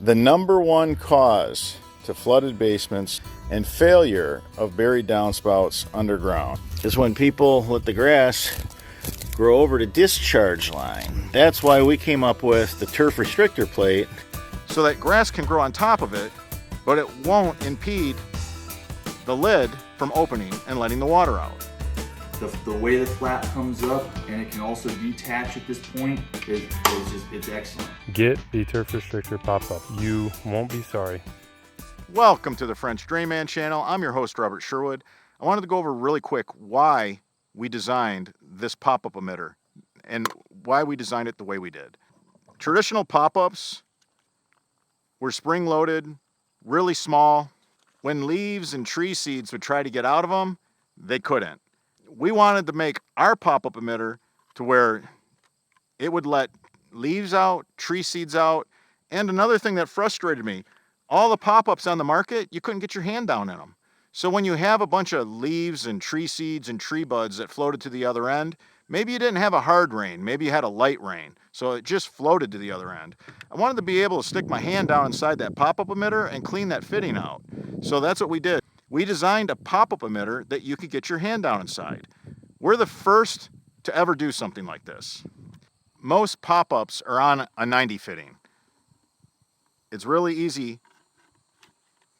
The number one cause to flooded basements and failure of buried downspouts underground is when people let the grass grow over the discharge line. That's why we came up with the turf restrictor plate, so that grass can grow on top of it, but it won't impede the lid from opening and letting the water out. The way the flap comes up, and it can also detach at this point, it's excellent. Get the turf restrictor pop-up. You won't be sorry. Welcome to the French Drainman channel. I'm your host, Robert Sherwood. I wanted to go over really quick why we designed this pop-up emitter and why we designed it the way we did. Traditional pop-ups were spring-loaded, really small. When leaves and tree seeds would try to get out of them, they couldn't. We wanted to make our pop-up emitter to where it would let leaves out, tree seeds out, and another thing that frustrated me, all the pop-ups on the market, you couldn't get your hand down in them. So when you have a bunch of leaves and tree seeds and tree buds that floated to the other end, maybe you didn't have a hard rain, maybe you had a light rain, so it just floated to the other end. I wanted to be able to stick my hand down inside that pop-up emitter and clean that fitting out. So that's what we did. We designed a pop-up emitter that you could get your hand down inside. We're the first to ever do something like this. Most pop-ups are on a 90 fitting. It's really easy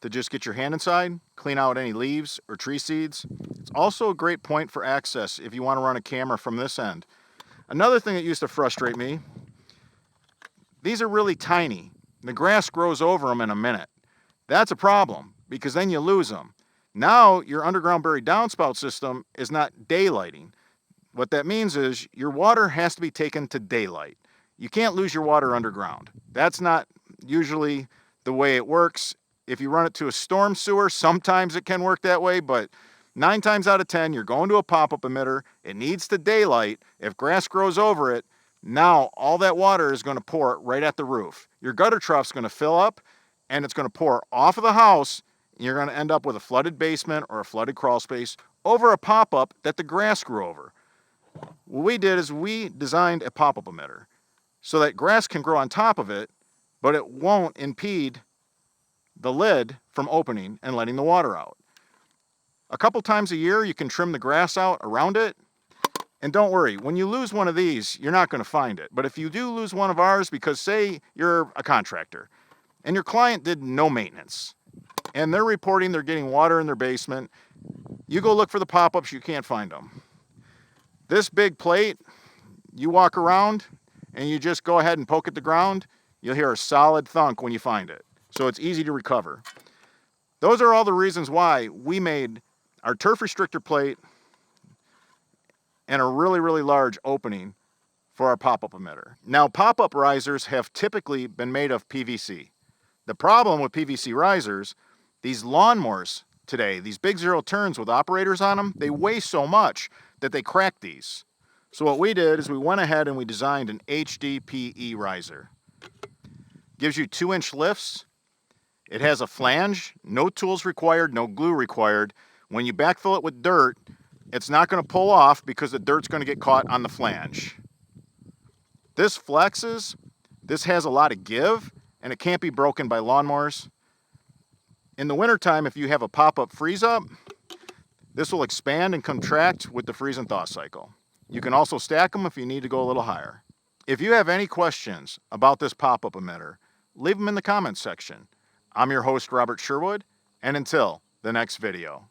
to just get your hand inside, clean out any leaves or tree seeds. It's also a great point for access if you want to run a camera from this end. Another thing that used to frustrate me, these are really tiny. The grass grows over them in a minute. That's a problem because then you lose them. Now your underground buried downspout system is not daylighting. What that means is your water has to be taken to daylight. You can't lose your water underground. That's not usually the way it works. If you run it to a storm sewer, sometimes it can work that way, but 9 times out of 10, you're going to a pop-up emitter. It needs to daylight. If grass grows over it, now all that water is going to pour right at the roof. Your gutter trough's going to fill up, and it's going to pour off of the house. You're going to end up with a flooded basement or a flooded crawl space over a pop-up that the grass grew over. What we did is we designed a pop-up emitter so that grass can grow on top of it, but it won't impede the lid from opening and letting the water out. A couple times a year, you can trim the grass out around it. And don't worry, when you lose one of these, you're not going to find it. But if you do lose one of ours, because say you're a contractor and your client did no maintenance, and they're reporting they're getting water in their basement, you go look for the pop-ups, you can't find them. This big plate, you walk around and you just go ahead and poke at the ground, you'll hear a solid thunk when you find it. So it's easy to recover. Those are all the reasons why we made our turf restrictor plate and a really, really large opening for our pop-up emitter. Now, pop-up risers have typically been made of PVC. The problem with PVC risers, these lawnmowers today, these big zero turns with operators on them, they weigh so much that they crack these. So what we did is we went ahead and we designed an HDPE riser. Gives you 2-inch lifts. It has a flange, no tools required, no glue required. When you backfill it with dirt, it's not going to pull off because the dirt's going to get caught on the flange. This flexes, this has a lot of give, and it can't be broken by lawnmowers. In the wintertime, if you have a pop-up freeze-up, this will expand and contract with the freeze and thaw cycle. You can also stack them if you need to go a little higher. If you have any questions about this pop-up emitter, leave them in the comments section. I'm your host, Robert Sherwood, and until the next video.